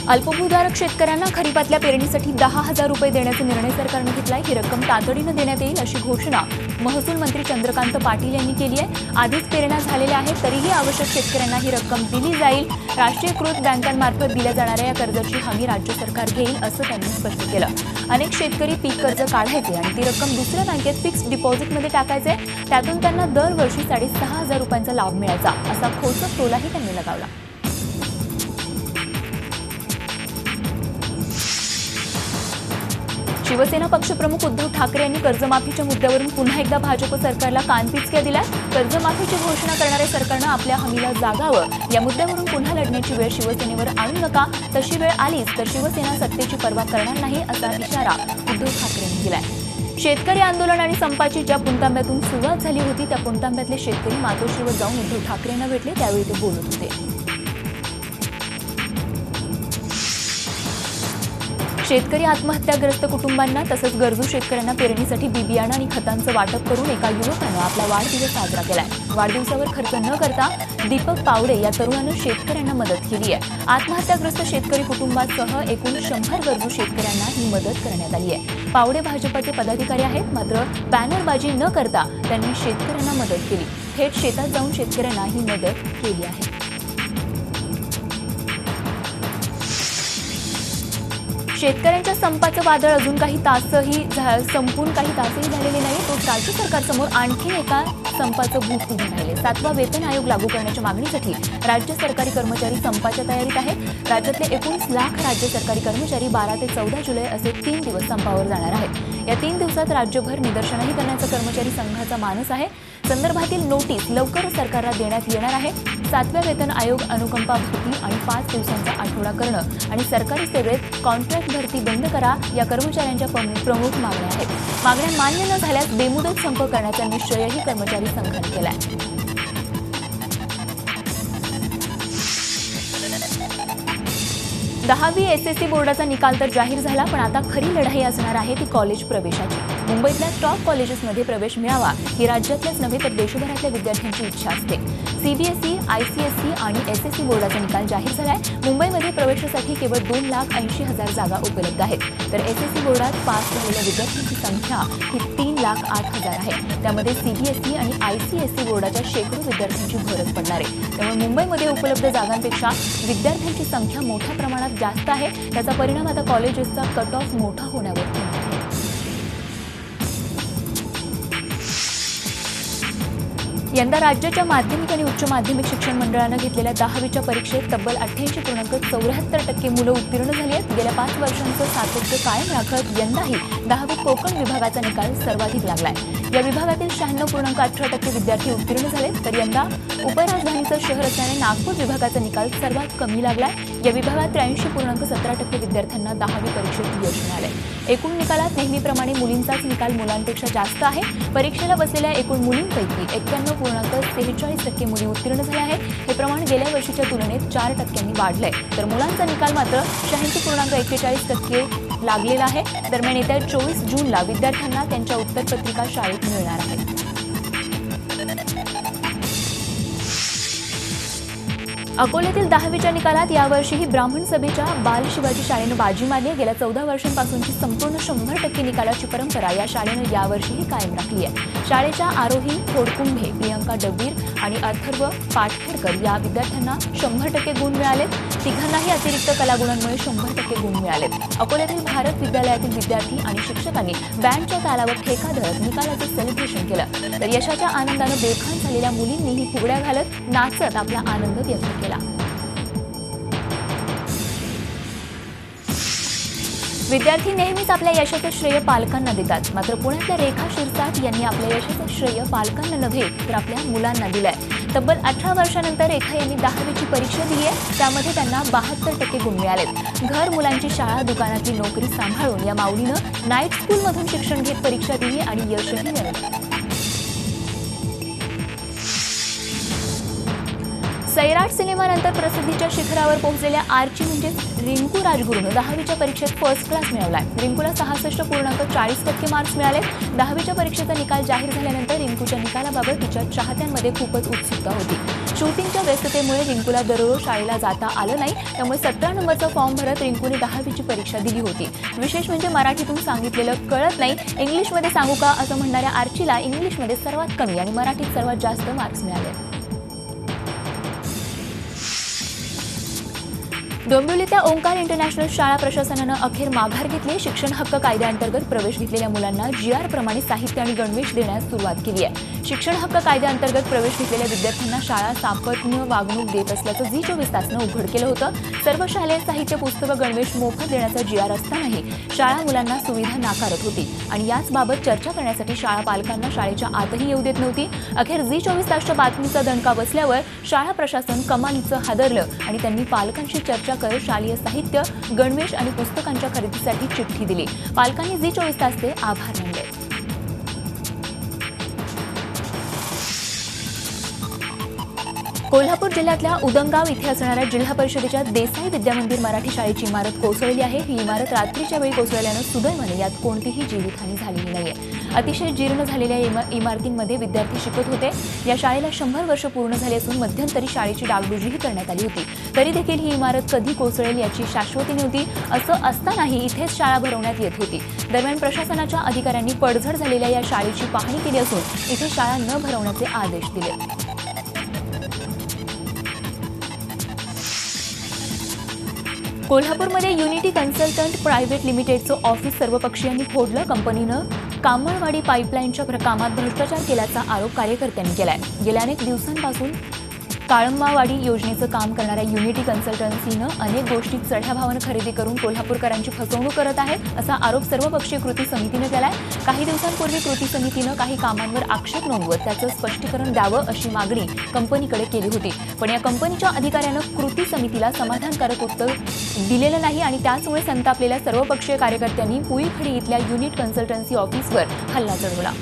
अल्पभूधारक शेतकऱ्यांना खरीपातल्या पेरणीसाठी 10,000 रुपये देण्याचा निर्णय सरकारने घेतलाय। ही रक्कम तातडीने देण्यात येईल अशी घोषणा महसूल मंत्री चंद्रकांत पाटील यांनी केली आहे। आधीच पेरण्या झालेल्या आहेत तरीही आवश्यक शेतकऱ्यांना ही रक्कम दिली जाईल। राष्ट्रीयकृत बँकांमार्फत दिल्या जाणाऱ्या या कर्जाची हमी राज्य सरकार घेईल असं त्यांनी स्पष्ट केलं। अनेक शेतकरी पीक कर्ज काढायचे आणि ती रक्कम दुसऱ्या बँकेत फिक्स्ड डिपॉझिटमध्ये टाकायचे, त्यातून त्यांना दरवर्षी 6,500 रुपयांचा लाभ मिळायचा असा खोचक टोलाही त्यांनी लगावला। शिवसेना पक्षप्रमुख उद्धव ठाकरे यांनी कर्जमाफीच्या मुद्द्यावरून पुन्हा एकदा भाजप सरकारला कानपिचक्या दिल्या। कर्जमाफीची घोषणा करणाऱ्या सरकारनं आपल्या हमीला जागावं, या मुद्द्यावरून पुन्हा लढण्याची वेळ शिवसेनेवर आणू नका, तशी वेळ आलीच तर शिवसेना सत्तेची पर्वा करणार नाही असा इशारा उद्धव ठाकरेंनी दिलाय। शेतकरी आंदोलन आणि संपाची ज्या पुणतांब्यातून सुरुवात झाली होती त्या पुणतांब्यातले शेतकरी मातोश्रीवर जाऊन उद्धव ठाकरेंना भेटले, त्यावेळी ते बोलत होते। शेतकरी आत्महत्याग्रस्त कुटुंबांना तसंच गरजू शेतकऱ्यांना पेरणीसाठी बी बियाणं आणि खतांचं वाटप करून एका युवकानं आपला वाढदिवस साजरा केलाय। वाढदिवसावर खर्च न करता दीपक पावडे या तरुणानं शेतकऱ्यांना मदत केली आहे। आत्महत्याग्रस्त शेतकरी कुटुंबासह एकूण 100 गरजू शेतकऱ्यांना ही मदत करण्यात आली आहे। पावडे भाजपचे पदाधिकारी आहेत, मात्र बॅनरबाजी न करता त्यांनी शेतकऱ्यांना मदत केली। थेट शेतात जाऊन शेतकऱ्यांना ही मदत केली आहे। शेतकऱ्यांच्या संपाचं वादळ अजून काही तासही संपून काही तासही झालेले नाही, तो राज्य सरकारसमोर आणखी एका संपाचं भूत उभं राहिले। 7वा वेतन आयोग लागू करण्याच्या मागणीसाठी राज्य सरकारी कर्मचारी संपाच्या तयारीत आहेत। राज्यातले 19 लाख राज्य सरकारी कर्मचारी 12 ते 14 जुलै असे 3 दिवस संपावर जाणार आहेत। या 3 दिवसात राज्यभर निदर्शनही करण्याचा कर्मचारी संघाचा मानस आहे। संदर्भातील नोटीस लवकर सरकारला देण्यात येणार आहे। 7व्या वेतन आयोग, अनुकंपा भरती आणि 5 दिवसांचा आठवडा करणं आणि सरकारी सेवेत कॉन्ट्रॅक्ट भरती बंद करा या कर्मचाऱ्यांच्या प्रमुख मागण्या आहेत। मागण्या मान्य न झाल्यास बेमुदत संप करण्याचा निश्चयही कर्मचारी संघाने केलाय। 10वी SSC बोर्डाचा निकाल तर जाहीर झाला, पण आता खरी लढाई असणार आहे ती कॉलेज प्रवेशाची। मुंबईतल्या टॉप कॉलेजेसमध्ये प्रवेश मिळावा ही राज्यातल्याच नव्हे तर देशभरातल्या विद्यार्थ्यांची इच्छा असते। CBSE, ICSE आणि SSC बोर्डाचा निकाल जाहीर झालाय। मुंबईमध्ये प्रवेशासाठी केवळ 2,80,000 जागा उपलब्ध आहेत, तर SSC बोर्डात पास झालेल्या विद्यार्थ्यांची संख्या ही 3,08,000 आहे। त्यामध्ये CBSE आणि ICSE बोर्डाच्या शेकडो विद्यार्थ्यांची भरच पडणार आहे। त्यामुळे मुंबईमध्ये उपलब्ध जागांपेक्षा विद्यार्थ्यांची संख्या मोठ्या प्रमाणात जास्त आहे। त्याचा परिणाम आता कॉलेजेसचा कट ऑफ मोठा होण्यावर होणार आहे। यंदा राज्याच्या माध्यमिक आणि उच्च माध्यमिक शिक्षण मंडळानं घेतलेल्या 10वीच्या परीक्षेत तब्बल 88.74% मुलं उत्तीर्ण झाली आहेत। गेल्या 5 वर्षांचं सातत्य कायम राखत यंदाही 10वीत कोकण विभागाचा निकाल सर्वाधिक लागलाय। या विभागातील 96.18% विद्यार्थी उत्तीर्ण झाले, तर यंदा उपराजधानीचं शहर असल्याने नागपूर विभागाचा निकाल सर्वात कमी लागलाय। या विभागात 83.17% विद्यार्थ्यांना 10वी परीक्षेत यश मिळालंय। एकूण निकालात नेहमीप्रमाणे मुलींचाच निकाल मुलांपेक्षा जास्त आहे। परीक्षेला बसलेल्या एकूण मुलींपैकी 91.43% मुली उत्तीर्ण झाल्या आहेत। हे प्रमाण गेल्या वर्षीच्या तुलनेत 4% वाढलंय, तर मुलांचा निकाल मात्र 86.41% लागलेला आहे। दरम्यान येत्या 24 जूनला विद्यार्थ्यांना त्यांच्या उत्तरपत्रिका शाळेत मिळणार आहेत। अकोल्यातील 10वीच्या निकालात यावर्षीही ब्राह्मण सभेच्या बाल शिवाजी शाळेनं बाजी मारली आहे। गेल्या 14 वर्षांपासूनची संपूर्ण 100% निकालाची परंपरा या शाळेनं यावर्षीही कायम राखली आहे। शाळेच्या आरोही खोडकुंभे, प्रियंका डब्बीर आणि अथर्व पाटखेडकर या विद्यार्थ्यांना 100% गुण मिळालेत। तिघांनाही अतिरिक्त कलागुणांमुळे 100% गुण मिळालेत। अकोल्यातील भारत विद्यालयातील विद्यार्थी आणि शिक्षकांनी बँडच्या तालावर ठेका धरत निकालाचं सेलिब्रेशन केलं, तर यशाच्या आनंदानं बेभान झालेल्या मुलींनीही फुगड्या घालत नाचत आपला आनंद व्यक्त केला। विद्यार्थी नेहमीच आपल्या यशाचं श्रेय पालकांना देतात, मात्र पुण्यातल्या रेखा शिरसाट यांनी आपल्या यशाचं श्रेय पालकांना नव्हे तर आपल्या मुलांना दिलंय। तब्बल 18 वर्षांनंतर रेखा यांनी 10वीची परीक्षा दिली आहे, त्यामध्ये त्यांना 72% गुण मिळालेत। घर, मुलांची शाळा, दुकानातली नोकरी सांभाळून या माऊलीनं नाईट स्कूलमधून शिक्षण घेत परीक्षा दिली आणि यशही मिळवलं। सैराट सिनेमानंतर प्रसिद्धीच्या शिखरावर पोहोचलेल्या आर्ची म्हणजेच रिंकू राजगुरूनं 10वीच्या परीक्षेत फर्स्ट क्लास मिळवलाय. रिंकूला 66.40% मार्क्स मिळाले. 10वीच्या परीक्षेचा निकाल जाहीर झाल्यानंतर रिंकूच्या निकालाबाबत तिच्या चाहत्यांमध्ये खूपच उत्सुकता होती. शूटिंगच्या व्यस्ततेमुळे रिंकूला दररोज शाळेला जाता आलं नाही. त्यामुळे 17 नंबरचा फॉर्म भरत रिंकूने 10वीची परीक्षा दिली होती. विशेष म्हणजे मराठीतून सांगितलेलं कळत नाही, इंग्लिशमध्ये सांगू का असं म्हणणाऱ्या आर्चीला इंग्लिशमध्ये सर्वात कमी आणि मराठीत सर्वात जास्त मार्क्स मिळाले. डोंबिवलीच्या ओंकार इंटरनॅशनल शाळा प्रशासनानं अखेर माघार घेतली. शिक्षण हक्क कायद्याअंतर्गत प्रवेश घेतलेल्या मुलांना जीआर प्रमाणे साहित्य आणि गणवेश देण्यास सुरुवात केली आहे. शिक्षण हक्क कायद्याअंतर्गत प्रवेश घेतलेल्या विद्यार्थ्यांना शाळा सापत्न वागणूक देत असल्याचं झी24 तासनं उघड केलं होतं. सर्व शालेय साहित्य, पुस्तकं, गणवेश मोफत देण्याचा जीआर असतानाही शाळा मुलांना सुविधा नाकारत होती आणि याचबाबत चर्चा करण्यासाठी शाळा पालकांना शाळेच्या आतही येऊ देत नव्हती. अखेर झी24 तासच्या बातमीचा दणका बसल्यावर शाळा प्रशासन कमानीचं हादरलं आणि त्यांनी पालकांशी चर्चा करत शालेय साहित्य, गणवेश आणि पुस्तकांच्या खरेदीसाठी चिठ्ठी दिली. पालकांनी झी24 तासचे आभार मानले. कोल्हापूर जिल्ह्यातल्या उदंगाव इथे असणाऱ्या जिल्हा परिषदेच्या देसाई विद्यामंदिर मराठी शाळेची इमारत कोसळली आहे. ही इमारत रात्रीच्या वेळी कोसळल्यानं सुदैवाने यात कोणतीही जीवितहानी झालेली नाहीये. अतिशय जीर्ण झालेल्या इमारतींमध्ये विद्यार्थी शिकत होते. या शाळेला 100 वर्ष पूर्ण झाली असून मध्यंतरी शाळेची डागडुजीही करण्यात आली होती. तरी देखील ही इमारत कधी कोसळेल याची शाश्वती नव्हती. असं असतानाही इथेच शाळा भरवण्यात येत होती. दरम्यान प्रशासनाच्या अधिकाऱ्यांनी पडझड झालेल्या या शाळेची पाहणी केली असून इथे शाळा न भरवण्याचे आदेश दिले. कोल्हापूरमध्ये युनिटी कन्सल्टंट प्रायव्हेट लिमिटेडचं ऑफिस सर्वपक्षीयांनी फोडलं. कंपनीनं कामळवाडी पाईपलाईनच्या कामात भ्रष्टाचार केल्याचा आरोप कार्यकर्त्यांनी केलाय. गेल्या अनेक दिवसांपासून काळंबावाडी योजनेचं काम करणाऱ्या युनिटी कन्सल्टन्सीनं अनेक गोष्टी चढ्या भावानं खरेदी करून कोल्हापूरकरांची फसवणूक करत आहे असा आरोप सर्वपक्षीय कृती समितीनं केलाय. काही दिवसांपूर्वी कृती समितीनं काही कामांवर आक्षेप नोंदवत त्याचं स्पष्टीकरण द्यावं अशी मागणी कंपनीकडे केली होती. पण या कंपनीच्या अधिकाऱ्यानं कृती समितीला समाधानकारक उत्तर दिलेलं नाही आणि त्याचमुळे संतापलेल्या सर्वपक्षीय कार्यकर्त्यांनी पुईखडी इथल्या युनिट कन्सल्टन्सी ऑफिसवर हल्ला चढवला.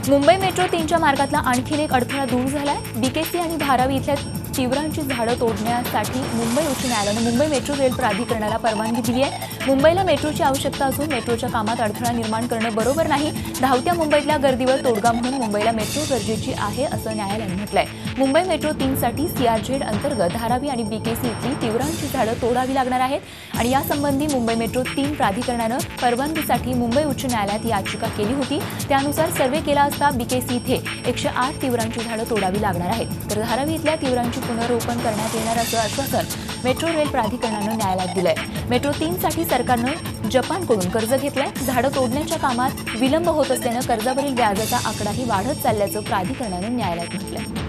मुंबई मेट्रो 3च्या मार्गातला आणखीन एक अडथळा दूर झालाय. बीकेसी आणि धारावी इथल्या तीव्रांची झाडं तोडण्यासाठी मुंबई उच्च न्यायालयानं मुंबई मेट्रो रेल प्राधिकरणाला परवानगी दिली आहे. मुंबईला मेट्रोची आवश्यकता असून मेट्रोच्या कामात अडथळा निर्माण करणं बरोबर नाही. धावत्या मुंबईतल्या गर्दीवर तोडगा म्हणून मुंबईला मेट्रो गरजेची आहे असं न्यायालयानं म्हटलंय. मुंबई मेट्रो 3साठी सीआरझेड अंतर्गत धारावी आणि बीकेसी इथली तीव्रांची झाडं तोडावी लागणार आहेत आणि यासंबंधी मुंबई मेट्रो 3 प्राधिकरणानं परवानगीसाठी मुंबई उच्च न्यायालयात याचिका केली होती. त्यानुसार सर्व्हे केला असता बीकेसी इथे 108 तीव्रांची झाडं तोडावी लागणार आहेत, तर धारावी इथल्या तीव्रांची पुनर्रोपण करण्यात येणार असं आश्वासन मेट्रो रेल प्राधिकरणानं न्यायालयात दिलंय. मेट्रो 3साठी सरकारनं जपानकडून कर्ज घेतलंय. झाडं तोडण्याच्या कामात विलंब होत असल्यानं कर्जावरील व्याजाचा आकडाही वाढत चालल्याचं प्राधिकरणानं न्यायालयात म्हटलंय.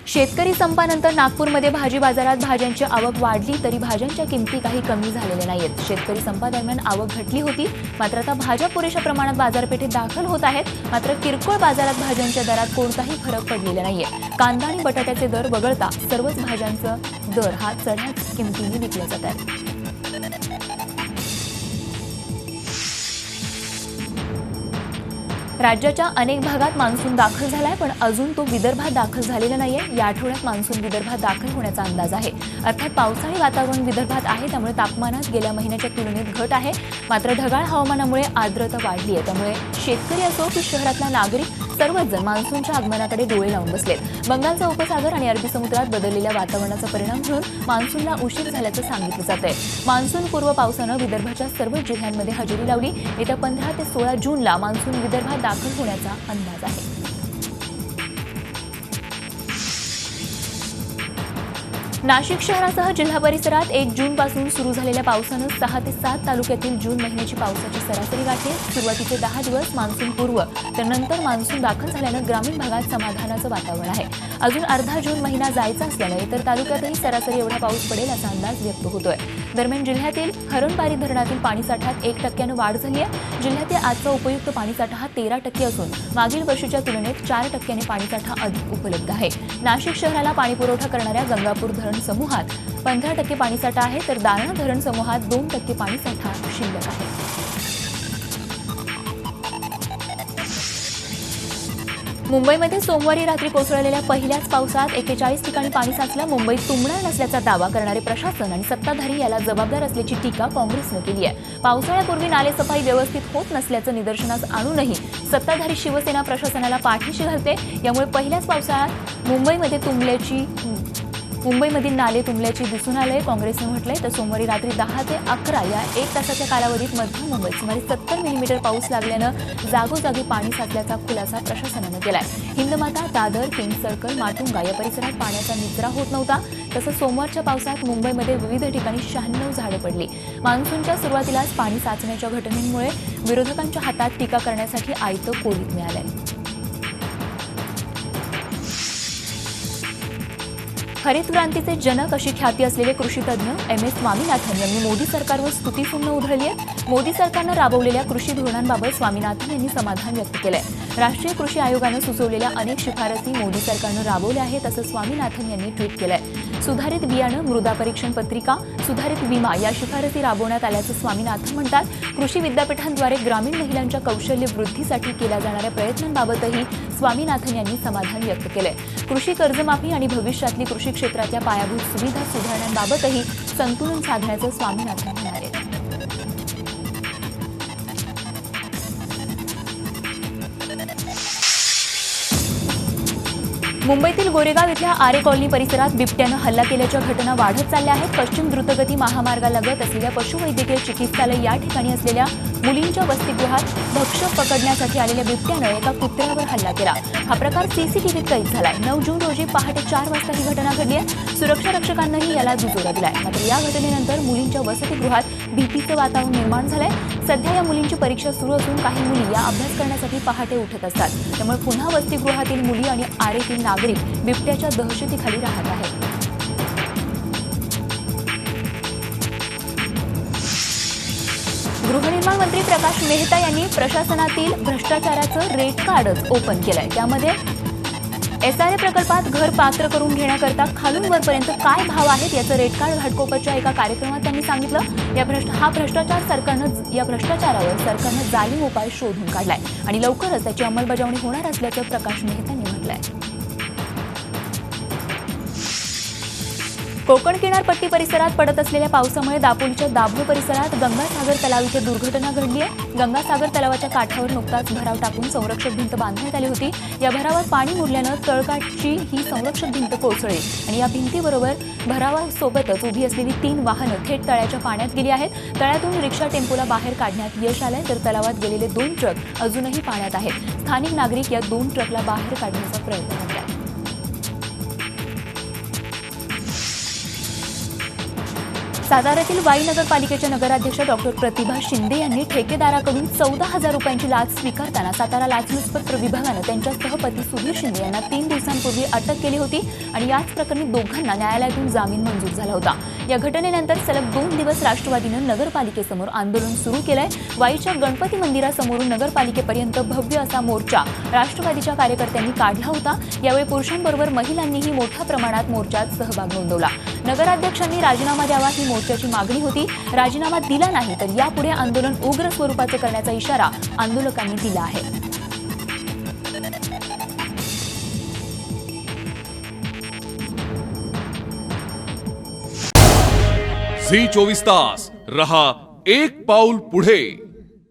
शेतकरी संपानंतर नागपूरमध्ये भाजी बाजारात भाज्यांची आवक वाढली तरी भाज्यांच्या किमती काही कमी झालेल्या नाहीत. शेतकरी संपादरम्यान आवक घटली होती, मात्र आता भाज्या पुरेशा प्रमाणात बाजारपेठेत दाखल होत आहेत. मात्र किरकोळ बाजारात भाज्यांच्या दरात कोणताही फरक पडलेला नाहीये. कांदा आणि बटाट्याचे दर वगळता सर्वच भाज्यांचा दर हा चढ्या किमतीने विकला जात आहे. राज्याच्या अनेक भागात मान्सून दाखल झालाय, पण अजून तो विदर्भात दाखल झालेला नाहीये. या आठवड्यात मान्सून विदर्भात दाखल होण्याचा अंदाज आहे. अर्थात पावसाळी वातावरण विदर्भात आहे, त्यामुळे तापमानात गेल्या महिन्याच्या तुलनेत घट आहे. मात्र ढगाळ हवामानामुळे आर्द्रता वाढली आहे. त्यामुळे शेतकरी असो की शहरातला नागरिक सर्वच जण मान्सूनच्या आगमनाकडे डोळे लावून बसलेत. बंगालचा उपसागर आणि अरबी समुद्रात बदललेल्या वातावरणाचा परिणाम म्हणून मान्सूनला उशीर झाल्याचं सांगितलं जातंय. मान्सून पूर्व पावसानं विदर्भाच्या सर्व जिल्ह्यांमध्ये हजेरी लावली. येत्या 15 ते 16 जूनला मान्सून विदर्भात दाखल होण्याचा अंदाज आहे. नाशिक शहरासह जिल्हा परिसरात 1 जूनपासून सुरू झालेल्या पावसानं 6 ते 7 तालुक्यातील जून महिन्याची पावसाची सरासरी गाठली. सुरुवातीचे 10 दिवस मान्सून पूर्व तर नंतर मान्सून दाखल झाल्यानं ग्रामीण भागात समाधानाचं वातावरण आहे. अजून अर्धा जून महिना जायचा असल्यानं इतर तालुक्यातही सरासरी एवढा पाऊस पडेल असा अंदाज व्यक्त होतोय. दरम्यान जिल्ह्यातील हरणबारी धरणातील पाणीसाठ्यात 1% वाढ झाली आहे. जिल्ह्यातील आजचा उपयुक्त पाणीसाठा हा 13% असून मागील वर्षीच्या तुलनेत 4% पाणीसाठा अधिक उपलब्ध आहे. नाशिक शहराला पाणीपुरवठा करणाऱ्या गंगापूर धरण समूहात 15% पाणीसाठा आहे, तर दारणा धरण समूहात 2% पाणीसाठा शिल्लक आहे. मुंबईमध्ये सोमवारी रात्री कोसळलेल्या पहिल्याच पावसात 41 ठिकाणी पाणी साचलं. मुंबईत तुंबणार नसल्याचा दावा करणारे प्रशासन आणि सत्ताधारी याला जबाबदार असल्याची टीका काँग्रेसनं केली आहे. पावसाळ्यापूर्वी नालेसफाई व्यवस्थित होत नसल्याचं निदर्शनास आणूनही सत्ताधारी शिवसेना प्रशासनाला पाठीशी घालते. यामुळे पहिल्याच पावसाळ्यात मुंबईमधील नाले तुंबल्याची दिसून आलंय. काँग्रेसनं म्हटलंय तर सोमवारी रात्री 10 ते 11 या 1 तासाच्या कालावधीत मध्य मुंबईत सुमारे 70 मिलीमीटर पाऊस लागल्यानं जागोजागी पाणी साचल्याचा खुलासा प्रशासनानं केलाय. हिंदमाता, दादर, किंग सर्कल, माटुंगा या परिसरात पाण्याचा निचरा होत नव्हता. तसंच सोमवारच्या पावसात मुंबईमध्ये विविध ठिकाणी 96 झाडं पडली. मान्सूनच्या सुरुवातीलाच पाणी साचण्याच्या घटनेमुळे विरोधकांच्या हातात टीका करण्यासाठी आयतं कोलीत मिळालंय. हरित क्रांतीचे जनक अशी ख्याती असलेले कृषीतज्ञ MS स्वामीनाथन यांनी मोदी सरकारवर स्तुतीसुमनं उधळली आहे. मोदी सरकारनं राबवलेल्या कृषी धोरणांबाबत स्वामीनाथन यांनी समाधान व्यक्त केलंय. राष्ट्रीय कृषी आयोगानं सुचवलेल्या अनेक शिफारसी मोदी सरकारनं राबवल्या आहेत असं स्वामीनाथन यांनी ट्विट केलंय. सुधारित बियाणं, मृदा परीक्षण पत्रिका, सुधारित विमा या शिफारसी राबवण्यात आल्याचं स्वामीनाथन म्हणतात. कृषी विद्यापीठांद्वारे ग्रामीण महिलांच्या कौशल्य वृद्धीसाठी केल्या जाणाऱ्या प्रयत्नांबाबतही स्वामीनाथन यांनी समाधान व्यक्त केलंय. कृषी कर्जमाफी आणि भविष्यातली कृषी क्षेत्रातल्या पायाभूत सुविधा सुधारण्याबाबतही संतुलन साधण्याचं स्वामीनाथन म्हणाले. मुंबईतील गोरेगाव इथल्या आरे कॉलनी परिसरात बिबट्यानं हल्ला केल्याच्या घटना वाढत चालल्या आहेत. पश्चिम द्रुतगती महामार्गालगत असलेल्या पशुवैद्यकीय चिकित्सालय या ठिकाणी असलेल्या मुलींच्या वसतिगृहात भक्ष्य पकडण्यासाठी आलेल्या बिबट्यानं एका कुत्र्यावर हल्ला केला. हा प्रकार सीसीटीव्हीत कैद झालाय. 9 जून रोजी पहाटे 4 वाजता ही घटना घडली आहे. सुरक्षा रक्षकांनाही याला दुजोरा दिलाय. मात्र या घटनेनंतर मुलींच्या वसतिगृहात भीतीचं वातावरण निर्माण झालंय. सध्या या मुलींची परीक्षा सुरू असून काही मुली या अभ्यास करण्यासाठी पहाटे उठत असतात. त्यामुळे पुन्हा वसतिगृहातील मुली आणि आरेतील नागरिक बिबट्याच्या दहशतीखाली राहत आहेत. गृहनिर्माण मंत्री प्रकाश मेहता यांनी प्रशासनातील भ्रष्टाचाराचं रेट कार्डच ओपन केलंय. त्यामध्ये SRA प्रकल्पात घर पात्र करून घेण्याकरता खालून वरपर्यंत काय भाव आहेत याचं रेट कार्ड घाटकोपरच्या एका कार्यक्रमात त्यांनी सांगितलं. या भ्रष्टाचारावर सरकारनं जालीम उपाय शोधून काढलाय आणि लवकरच त्याची अंमलबजावणी होणार असल्याचं प्रकाश मेहता यांनी म्हटलंय. कोकण किनारपट्टी परिसरात पडत असलेल्या पावसामुळे दापोलीच्या दाभोळ परिसरात गंगासागर तलाव इथे दुर्घटना घडली आहे. गंगासागर तलावाच्या काठावर नुकताच भराव टाकून संरक्षक भिंत बांधण्यात आली होती. या भरावात पाणी मुरल्यानं तळकाठची ही संरक्षक भिंत कोसळली आणि या भिंतीबरोबर भरावासोबतच उभी असलेली 3 वाहनं थेट तळ्याच्या पाण्यात गेली आहेत. तळ्यातून रिक्षा टेम्पोला बाहेर काढण्यात यश आलंय तर तलावात गेलेले 2 ट्रक अजूनही पाण्यात आहेत. स्थानिक नागरिक या 2 ट्रकला बाहेर काढण्याचा प्रयत्न करत आहेत. साताऱ्यातील वाई नगरपालिकेच्या नगराध्यक्ष डॉक्टर प्रतिभा शिंदे यांनी ठेकेदाराकडून 14,000 रुपयांची लाच स्वीकारताना सातारा लाचलुचपत विभागानं त्यांच्यासह पती सुधीर शिंदे यांना 3 दिवसांपूर्वी अटक केली होती आणि याच प्रकरणी दोघांना न्यायालयातून जामीन मंजूर झाला होता. या घटनेनंतर सलग 2 दिवस राष्ट्रवादीनं नगरपालिकेसमोर आंदोलन सुरू केलंय. वाईच्या गणपती मंदिरासमोरून नगरपालिकेपर्यंत भव्य असा मोर्चा राष्ट्रवादीच्या कार्यकर्त्यांनी काढला होता. यावेळी पुरुषांबरोबर महिलांनीही मोठ्या प्रमाणात मोर्चात सहभाग नोंदवला. नगराध्यक्षांनी राजीनामा द्यावा ही मोर्चाची मागणी होती. राजीनामा दिला नाही तर यापुढे आंदोलन उग्र स्वरूपाचे करण्याचा इशारा आंदोलकांनी दिला आहे. झी 24 तास रहा एक पाऊल पुढे.